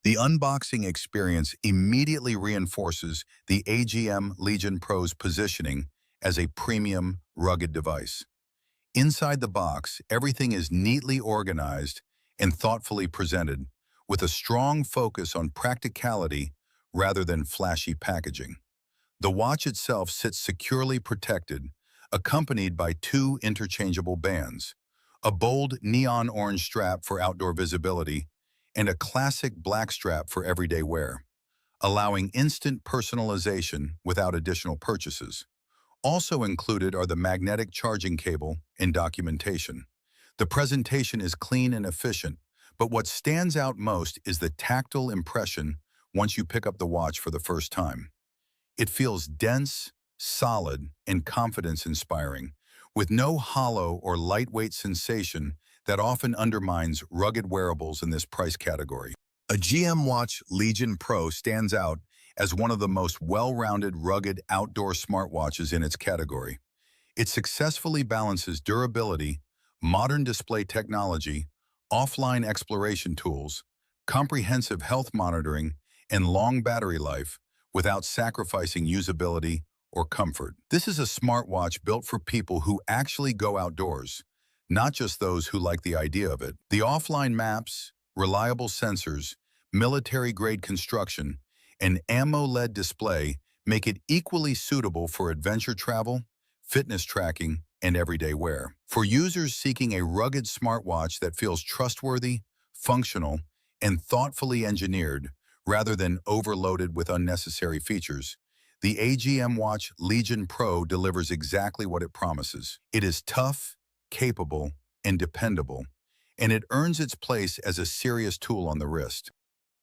The unboxing experience immediately reinforces the AGM Legion Pro's positioning as a premium, rugged device. Inside the box, everything is neatly organized and thoughtfully presented, with a strong focus on practicality rather than flashy packaging. The watch itself sits securely protected, accompanied by two interchangeable bands, a bold neon orange strap for outdoor visibility, and a classic black strap for everyday wear, allowing instant personalization without additional purchases. Also included are the magnetic charging cable and documentation. The presentation is clean and efficient, but what stands out most is the tactile impression once you pick up the watch for the first time. It feels dense, solid, and confidence-inspiring, with no hollow or lightweight sensation that often undermines rugged wearables in this price category. A GM Watch Legion Pro stands out as one of the most well-rounded, rugged outdoor smartwatches in its category. It successfully balances durability, modern display technology, offline exploration tools, comprehensive health monitoring, and long battery life without sacrificing usability or comfort. This is a smartwatch built for people who actually go outdoors, not just those who like the idea of it. The offline maps, reliable sensors, military-grade construction, and AMOLED display make it equally suitable for adventure travel, fitness tracking, and everyday wear. For users seeking a rugged smartwatch that feels trustworthy, functional, and thoughtfully engineered, rather than overloaded with unnecessary features, the AGM Watch Legion Pro delivers exactly what it promises. It is tough, capable, and dependable, and it earns its place as a serious tool on the wrist.